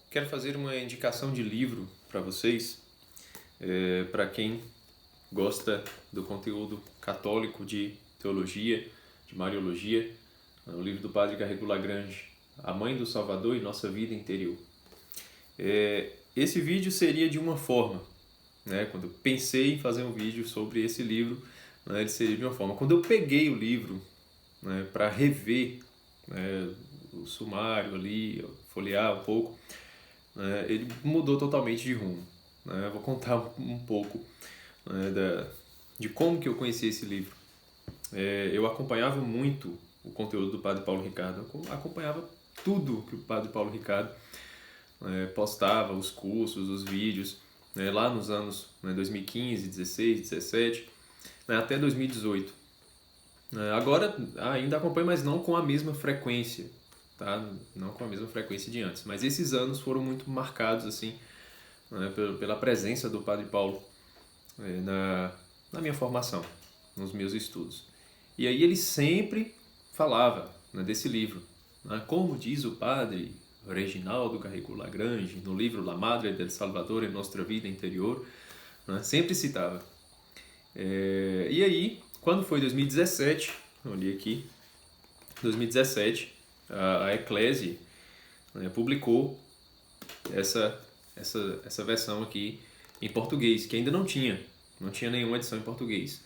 quero fazer uma indicação de livro para vocês, para quem gosta do conteúdo católico de teologia, de Mariologia, o livro do Padre Garrigou Lagrange, A Mãe do Salvador e Nossa Vida Interior. Esse vídeo seria de uma forma, né? Quando eu pensei em fazer um vídeo sobre esse livro, né, ele seria de uma forma. Quando eu peguei o livro, né, para rever, né, o sumário ali, folhear um pouco, né, ele mudou totalmente de rumo. Né? Eu vou contar um pouco, né, de como que eu conheci esse livro. Eu acompanhava muito o conteúdo do Padre Paulo Ricardo, eu acompanhava tudo que o Padre Paulo Ricardo postava, os cursos, os vídeos, né, lá nos anos 2015, 16, 17, né, até 2018. Agora ainda acompanho, mas não com a mesma frequência, tá? Não com a mesma frequência de antes. Mas esses anos foram muito marcados assim, né, pela presença do Padre Paulo na minha formação, nos meus estudos. E aí ele sempre falava, né, desse livro, né, como diz o Padre Reginaldo Garrigou Lagrange no livro La Madre del Salvador en Nostra Vida Interior, né, sempre citava. E aí, quando foi 2017, eu li aqui, 2017, a Eclésia, né, publicou essa versão aqui em português, que ainda não tinha nenhuma edição em português.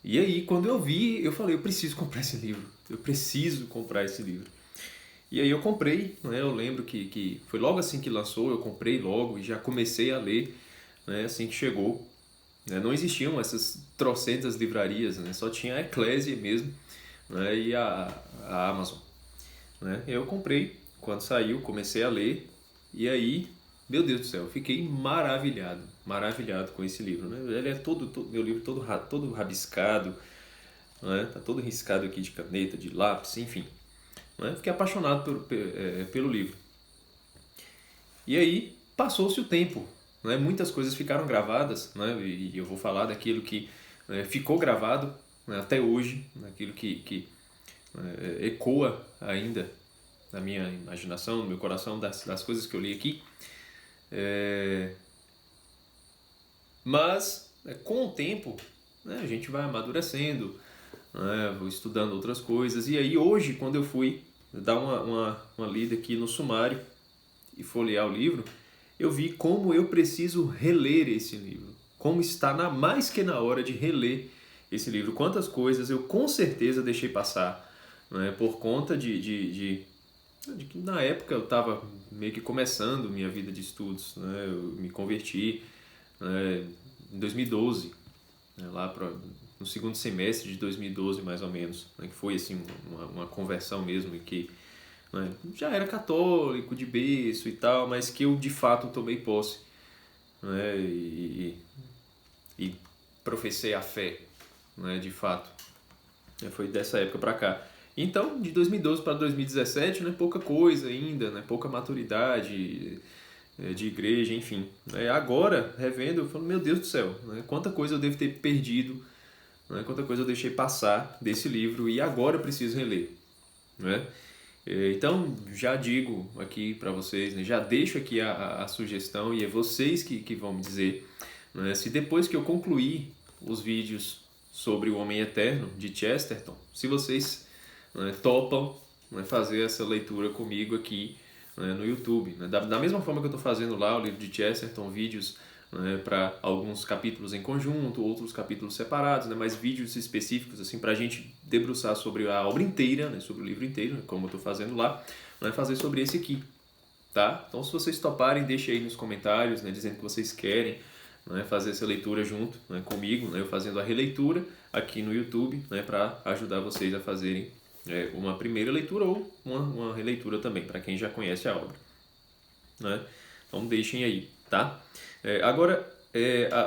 E aí, quando eu vi, eu falei, eu preciso comprar esse livro, E aí eu comprei, né, eu lembro que foi logo assim que lançou, eu comprei logo e já comecei a ler, né, assim que chegou. Não existiam essas trocentas livrarias, né? Só tinha a Eclésia mesmo, né? E a Amazon. Né? Eu comprei, quando saiu, comecei a ler, e aí, meu Deus do céu, fiquei maravilhado com esse livro. Né? Ele é meu livro todo rabiscado, né? Tá todo riscado aqui de caneta, de lápis, enfim. Né? Fiquei apaixonado pelo livro. E aí, passou-se o tempo. Né? Muitas coisas ficaram gravadas, né? E eu vou falar daquilo que ficou gravado, né, até hoje, daquilo que ecoa ainda na minha imaginação, no meu coração, das coisas que eu li aqui. Mas, com o tempo, né, a gente vai amadurecendo, né, vou estudando outras coisas. E aí, hoje, quando eu fui dar uma lida aqui no sumário e folhear o livro, eu vi como eu preciso reler esse livro. Como está mais que na hora de reler esse livro. Quantas coisas eu com certeza deixei passar, né, por conta de que na época eu estava meio que começando minha vida de estudos. Né, eu me converti, né, em 2012, né, no segundo semestre de 2012 mais ou menos, né, que foi assim uma conversão mesmo, em que, né, já era católico de berço e tal, mas que eu de fato tomei posse, né, e professei a fé, né, de fato. Foi dessa época para cá. Então, de 2012 para 2017, né, pouca coisa ainda, né, pouca maturidade de igreja, enfim. Agora, revendo, eu falo, meu Deus do céu, né, quanta coisa eu devo ter perdido, né, quanta coisa eu deixei passar desse livro e agora eu preciso reler. Né? Então, já digo aqui para vocês, né, já deixo aqui a sugestão e é vocês que vão me dizer, né, se depois que eu concluir os vídeos sobre o Homem Eterno de Chesterton, se vocês, né, topam, né, fazer essa leitura comigo aqui, né, no YouTube. Né? Da mesma forma que eu estou fazendo lá o livro de Chesterton, vídeos, né, para alguns capítulos em conjunto, outros capítulos separados, né, mas vídeos específicos assim, para a gente debruçar sobre a obra inteira, né, sobre o livro inteiro, né, como eu estou fazendo lá, né, fazer sobre esse aqui. Tá? Então, se vocês toparem, deixem aí nos comentários, né, dizendo que vocês querem, né, fazer essa leitura junto, né, comigo, né, eu fazendo a releitura aqui no YouTube, né, para ajudar vocês a fazerem uma primeira leitura ou uma releitura também, para quem já conhece a obra. Né? Então deixem aí, tá? Agora,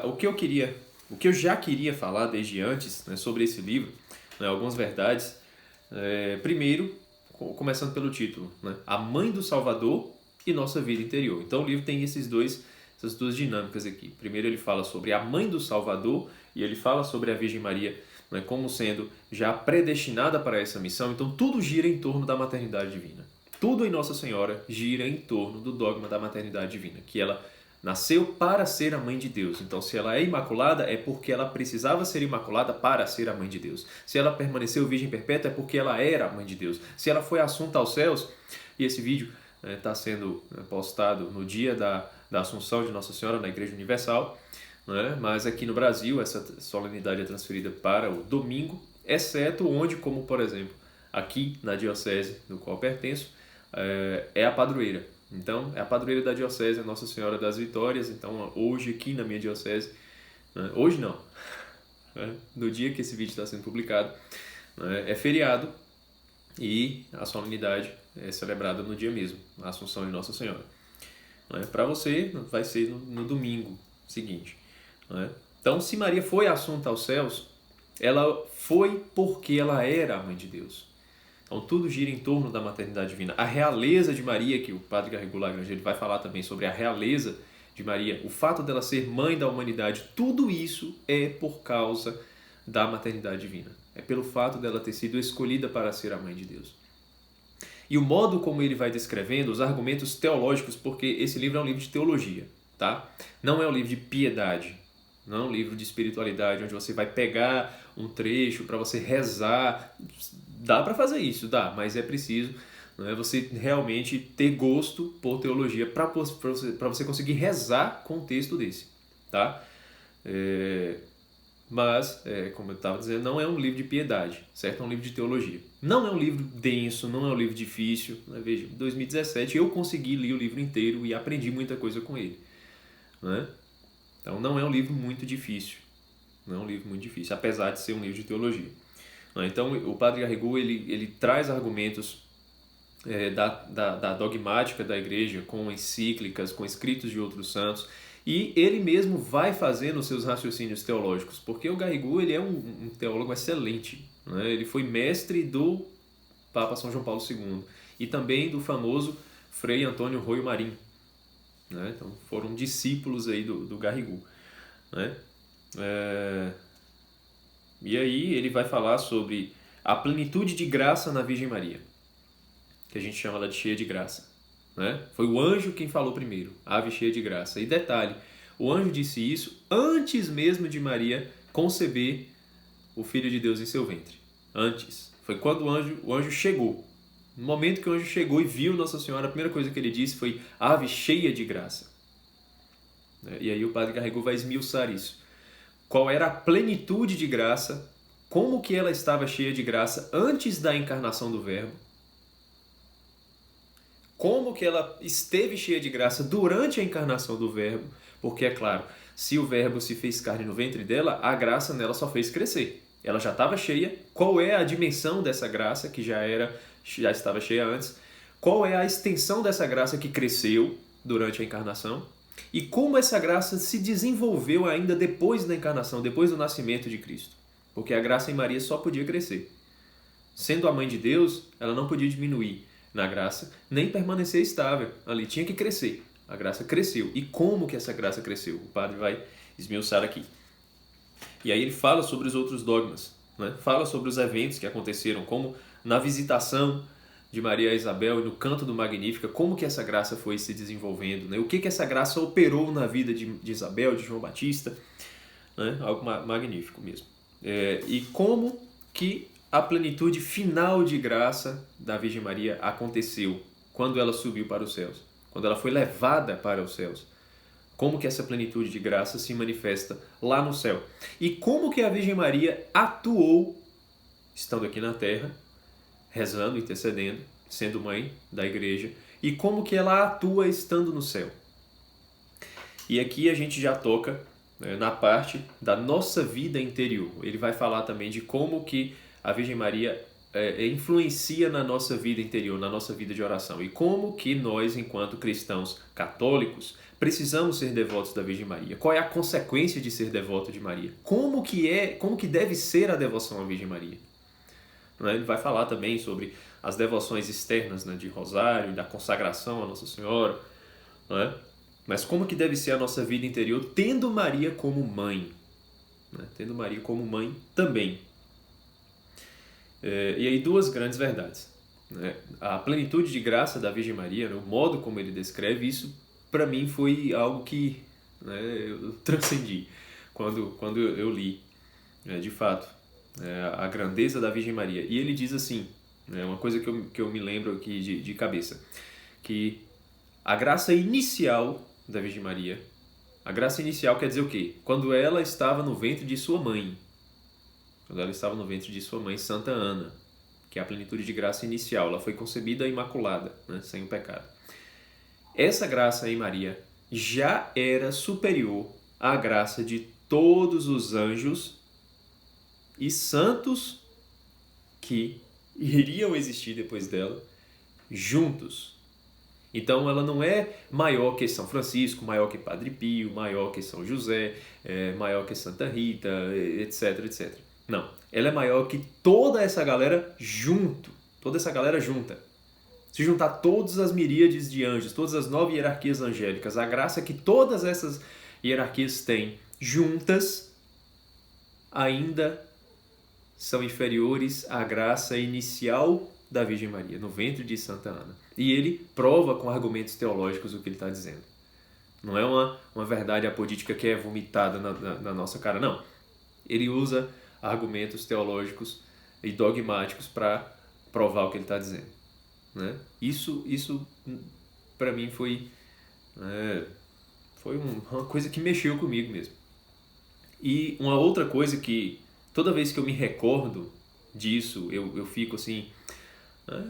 o que eu já queria falar desde antes, né, sobre esse livro, né, algumas verdades. Primeiro, começando pelo título, né, A Mãe do Salvador e Nossa Vida Interior. Então o livro tem essas duas dinâmicas aqui. Primeiro ele fala sobre a Mãe do Salvador e ele fala sobre a Virgem Maria, né, como sendo já predestinada para essa missão. Então tudo gira em torno da maternidade divina. tudo em Nossa Senhora gira em torno do dogma da maternidade divina, que ela nasceu para ser a mãe de Deus. Então, se ela é imaculada, é porque ela precisava ser imaculada para ser a mãe de Deus. Se ela permaneceu virgem perpétua, é porque ela era a mãe de Deus. Se ela foi assunta aos céus, e esse vídeo está sendo postado no dia da Assunção de Nossa Senhora na Igreja Universal, né? Mas aqui no Brasil essa solenidade é transferida para o domingo, exceto onde, como por exemplo, aqui na diocese do qual pertenço, é a padroeira. Então, é a padroeira da diocese, a Nossa Senhora das Vitórias. Então, hoje aqui na minha diocese, hoje não, no dia que esse vídeo está sendo publicado, é feriado e a solenidade é celebrada no dia mesmo, a Assunção de Nossa Senhora. Para você, vai ser no domingo seguinte. Então, se Maria foi assunta aos céus, ela foi porque ela era a mãe de Deus. Então, tudo gira em torno da maternidade divina. A realeza de Maria, que o padre Garrigou Lagrange ele vai falar também sobre a realeza de Maria, o fato dela ser mãe da humanidade, tudo isso é por causa da maternidade divina. É pelo fato dela ter sido escolhida para ser a mãe de Deus. E o modo como ele vai descrevendo, os argumentos teológicos, porque esse livro é um livro de teologia, tá? Não é um livro de piedade, não é um livro de espiritualidade, onde você vai pegar um trecho para você rezar. Dá para fazer isso, dá, mas é preciso você realmente ter gosto por teologia para você conseguir rezar com um texto desse, tá? Mas, como eu estava dizendo, não é um livro de piedade, certo? É um livro de teologia. Não é um livro denso, não é um livro difícil. Veja, em 2017 eu consegui ler o livro inteiro e aprendi muita coisa com ele. Então não é um livro muito difícil. Não é um livro muito difícil, apesar de ser um livro de teologia. Então o padre Garrigou ele traz argumentos da dogmática da igreja, com encíclicas, com escritos de outros santos, e ele mesmo vai fazendo os seus raciocínios teológicos, porque o Garrigou ele é um teólogo excelente. Ele foi mestre do Papa São João Paulo II e também do famoso Frei Antônio Roio Marim. Então foram discípulos aí do Garrigou. E aí ele vai falar sobre a plenitude de graça na Virgem Maria, que a gente chama ela de cheia de graça. Foi o anjo quem falou primeiro, ave cheia de graça. E detalhe, o anjo disse isso antes mesmo de Maria conceber o Filho de Deus em seu ventre. Antes. Foi quando o anjo chegou. No momento que o anjo chegou e viu Nossa Senhora, a primeira coisa que ele disse foi ave cheia de graça. E aí o padre Garrigou vai esmiuçar isso. Qual era a plenitude de graça, como que ela estava cheia de graça antes da encarnação do Verbo, como que ela esteve cheia de graça durante a encarnação do Verbo, porque é claro, se o Verbo se fez carne no ventre dela, a graça nela só fez crescer. Ela já estava cheia. Qual é a dimensão dessa graça que já estava cheia antes? Qual é a extensão dessa graça que cresceu durante a encarnação? E como essa graça se desenvolveu ainda depois da encarnação, depois do nascimento de Cristo? Porque a graça em Maria só podia crescer. Sendo a mãe de Deus, ela não podia diminuir na graça, nem permanecer estável. Ali tinha que crescer. A graça cresceu. E como que essa graça cresceu? O padre vai esmiuçar aqui. E aí ele fala sobre os outros dogmas, Fala sobre os eventos que aconteceram, como na visitação de Maria a Isabel e no canto do Magnífica, como que essa graça foi se desenvolvendo, o que essa graça operou na vida de Isabel, de João Batista, algo magnífico mesmo. E como que a plenitude final de graça da Virgem Maria aconteceu quando ela subiu para os céus, quando ela foi levada para os céus. Como que essa plenitude de graça se manifesta lá no céu. E como que a Virgem Maria atuou, estando aqui na terra, rezando, intercedendo, sendo mãe da igreja, e como que ela atua estando no céu. E aqui a gente já toca na parte da nossa vida interior. Ele vai falar também de como que a Virgem Maria influencia na nossa vida interior, na nossa vida de oração. E como que nós, enquanto cristãos católicos, precisamos ser devotos da Virgem Maria. Qual é a consequência de ser devoto de Maria? Como que deve ser a devoção à Virgem Maria? Ele vai falar também sobre as devoções externas, de rosário, da consagração a Nossa Senhora. Mas como que deve ser a nossa vida interior tendo Maria como mãe? Tendo Maria como mãe também. E aí duas grandes verdades. né? A plenitude de graça da Virgem Maria, né? O modo como ele descreve isso, para mim foi algo que, né, eu transcendi quando eu li, né, de fato, a grandeza da Virgem Maria. E ele diz assim, né, uma coisa que eu me lembro aqui de cabeça, que a graça inicial da Virgem Maria, a graça inicial quer dizer o quê? Quando ela estava no ventre de sua mãe, quando ela estava no ventre de sua mãe, Santa Ana, que é a plenitude de graça inicial, ela foi concebida imaculada, né, sem o pecado. Essa graça em Maria já era superior à graça de todos os anjos e santos que iriam existir depois dela, juntos. Então ela não é maior que São Francisco, maior que Padre Pio, maior que São José, maior que Santa Rita, etc, etc. Não, ela é maior que toda essa galera junto, toda essa galera junta. Se juntar todas as miríades de anjos, todas as 9 hierarquias angélicas, a graça que todas essas hierarquias têm juntas, ainda são inferiores à graça inicial da Virgem Maria, no ventre de Santa Ana. E ele prova com argumentos teológicos o que ele está dizendo. Não é uma verdade apodítica que é vomitada na nossa cara, não. Ele usa argumentos teológicos e dogmáticos para provar o que ele está dizendo, né? Isso para mim foi uma coisa que mexeu comigo mesmo. E uma outra coisa que toda vez que eu me recordo disso, eu fico assim, né?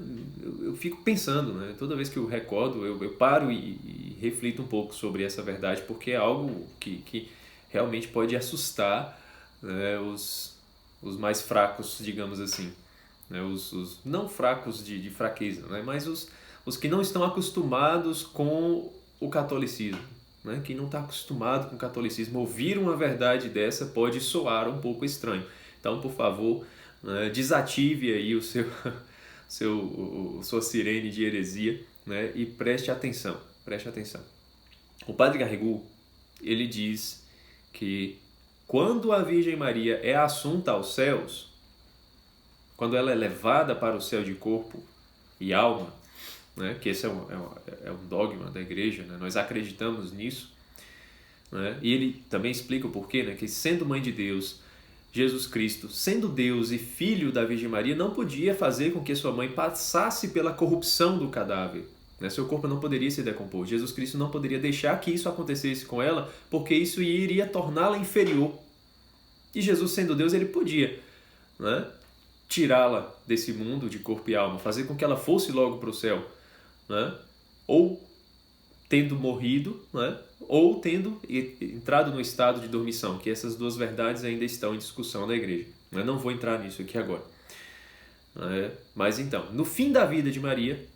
Eu fico pensando, né? Toda vez que eu recordo, eu paro e reflito um pouco sobre essa verdade, porque é algo que realmente pode assustar, né, os mais fracos, digamos assim, né? Os não fracos de fraqueza, né? Mas os que não estão acostumados com o catolicismo, né? Quem não está acostumado com o catolicismo, ouvir uma verdade dessa pode soar um pouco estranho. Então, por favor, né, desative aí sua sirene de heresia, né, e preste atenção. O Padre Garrigou, ele diz que quando a Virgem Maria é assunta aos céus, quando ela é levada para o céu de corpo e alma, né, que esse é um dogma da igreja, né, nós acreditamos nisso, né, e ele também explica o porquê, né, que sendo mãe de Deus, Jesus Cristo, sendo Deus e filho da Virgem Maria, não podia fazer com que sua mãe passasse pela corrupção do cadáver. Né? Seu corpo não poderia se decompor. Jesus Cristo não poderia deixar que isso acontecesse com ela, porque isso iria torná-la inferior. E Jesus, sendo Deus, ele podia, né, tirá-la desse mundo de corpo e alma, fazer com que ela fosse logo para o céu, né? Ou tendo morrido, né, ou tendo entrado no estado de dormição, que essas duas verdades ainda estão em discussão na igreja. Eu não vou entrar nisso aqui agora. Mas então, no fim da vida de Maria,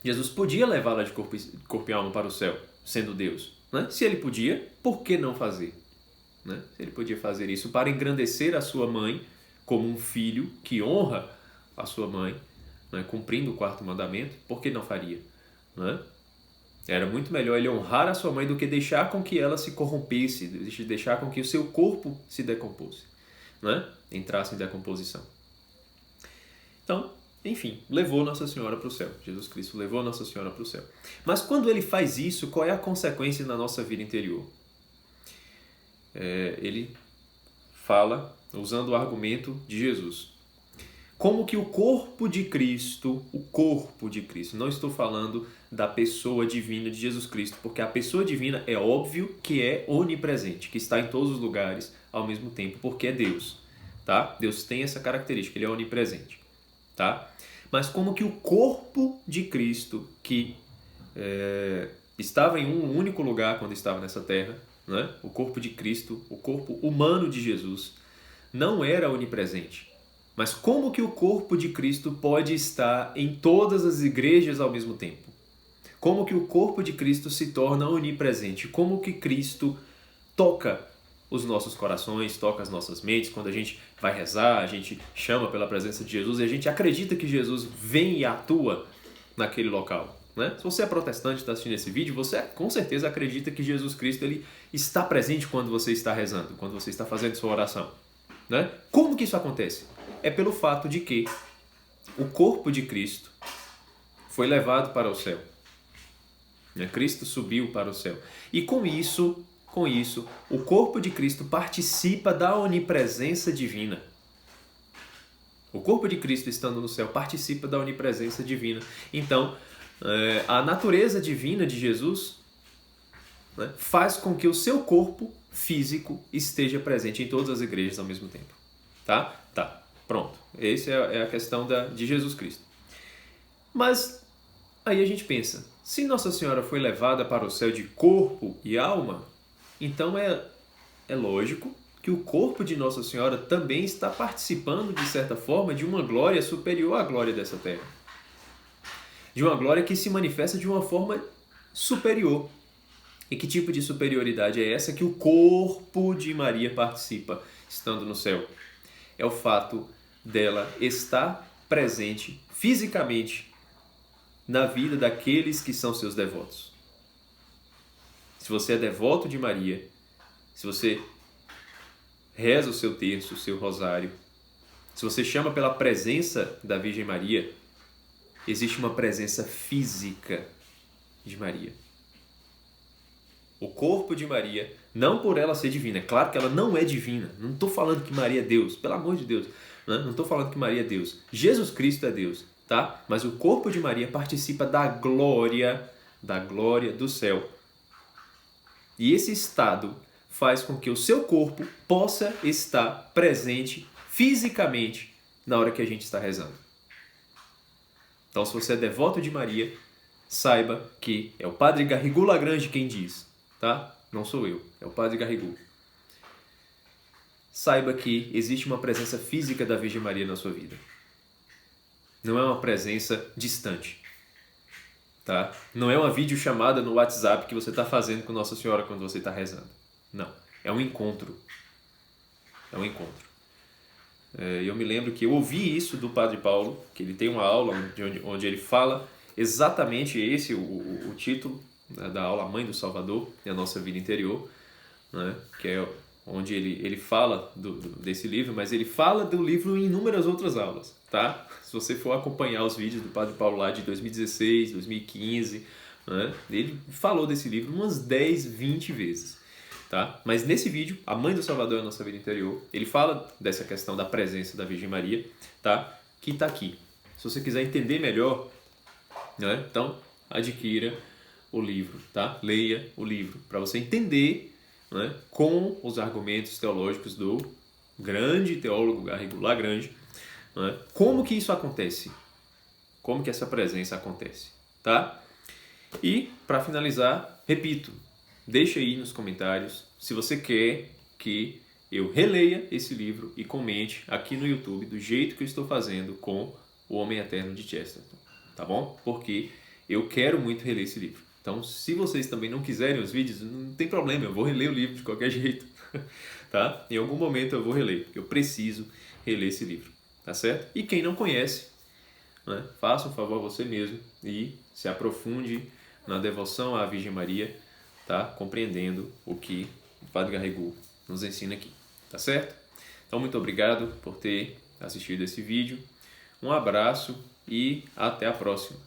Jesus podia levá-la de corpo e alma para o céu, sendo Deus. Né? Se ele podia, por que não fazer? Né? Se ele podia fazer isso para engrandecer a sua mãe como um filho que honra a sua mãe, né, cumprindo o 4º mandamento, por que não faria? Né? Era muito melhor ele honrar a sua mãe do que deixar com que ela se corrompesse, deixar com que o seu corpo se decompôsse, né? Entrasse em decomposição. Então, enfim, levou Nossa Senhora para o céu. Jesus Cristo levou Nossa Senhora para o céu. Mas quando ele faz isso, qual é a consequência na nossa vida interior? Ele fala, usando o argumento de Jesus, como que o corpo de Cristo, não estou falando da pessoa divina de Jesus Cristo, porque a pessoa divina é óbvio que é onipresente, que está em todos os lugares ao mesmo tempo, porque é Deus, tá? Deus tem essa característica, ele é onipresente, tá? Mas como que o corpo de Cristo, que estava em um único lugar quando estava nessa terra, né? O corpo de Cristo, o corpo humano de Jesus, não era onipresente. Mas como que o corpo de Cristo pode estar em todas as igrejas ao mesmo tempo? Como que o corpo de Cristo se torna onipresente? Como que Cristo toca os nossos corações, toca as nossas mentes? Quando a gente vai rezar, a gente chama pela presença de Jesus e a gente acredita que Jesus vem e atua naquele local. Né? Se você é protestante e está assistindo esse vídeo, você com certeza acredita que Jesus Cristo ele está presente quando você está rezando, quando você está fazendo sua oração. Né? Como que isso acontece? É pelo fato de que o corpo de Cristo foi levado para o céu. Cristo subiu para o céu. E com isso, o corpo de Cristo participa da onipresença divina. O corpo de Cristo, estando no céu, participa da onipresença divina. Então, a natureza divina de Jesus, né, faz com que o seu corpo físico esteja presente em todas as igrejas ao mesmo tempo. Tá? Pronto. Essa é a questão de Jesus Cristo. Mas aí a gente pensa, se Nossa Senhora foi levada para o céu de corpo e alma, então é lógico que o corpo de Nossa Senhora também está participando, de certa forma, de uma glória superior à glória dessa terra. De uma glória que se manifesta de uma forma superior. E que tipo de superioridade é essa que o corpo de Maria participa, estando no céu? É o fato dela estar presente fisicamente na vida daqueles que são seus devotos. Se você é devoto de Maria, se você reza o seu terço, o seu rosário, se você chama pela presença da Virgem Maria, existe uma presença física de Maria. O corpo de Maria, não por ela ser divina, é claro que ela não é divina, não estou falando que Maria é Deus, pelo amor de Deus, né? Não estou falando que Maria é Deus, Jesus Cristo é Deus, tá? Mas o corpo de Maria participa da glória do céu. E esse estado faz com que o seu corpo possa estar presente fisicamente na hora que a gente está rezando. Então, se você é devoto de Maria, saiba que é o Padre Garrigou Lagrange quem diz, tá? Não sou eu, é o Padre Garrigou. Saiba que existe uma presença física da Virgem Maria na sua vida. Não é uma presença distante. Tá? Não é uma videochamada no WhatsApp que você está fazendo com Nossa Senhora quando você está rezando. Não. É um encontro. É um encontro. Eu me lembro que eu ouvi isso do Padre Paulo, que ele tem uma aula onde ele fala exatamente esse, o título, né, da aula Mãe do Salvador e a Nossa Vida Interior, né, que é onde ele fala desse livro, mas ele fala do livro em inúmeras outras aulas, tá? Se você for acompanhar os vídeos do Padre Paulo lá de 2016, 2015, né, ele falou desse livro umas 10, 20 vezes, tá? Mas nesse vídeo, A Mãe do Salvador e a Nossa Vida Interior, ele fala dessa questão da presença da Virgem Maria, tá? Que está aqui. Se você quiser entender melhor, né, então adquira o livro, tá? Leia o livro, para você entender, né, com os argumentos teológicos do grande teólogo Garrigou Lagrange, né, como que isso acontece, como que essa presença acontece, tá? E, para finalizar, repito, deixa aí nos comentários se você quer que eu releia esse livro e comente aqui no YouTube do jeito que eu estou fazendo com O Homem Eterno de Chesterton, tá bom? Porque eu quero muito reler esse livro. Então, se vocês também não quiserem os vídeos, não tem problema, eu vou reler o livro de qualquer jeito, tá? Em algum momento eu vou reler, porque eu preciso reler esse livro, tá certo? E quem não conhece, né, faça um favor a você mesmo e se aprofunde na devoção à Virgem Maria, tá? Compreendendo o que o Padre Garrigou nos ensina aqui, tá certo? Então, muito obrigado por ter assistido esse vídeo, um abraço e até a próxima.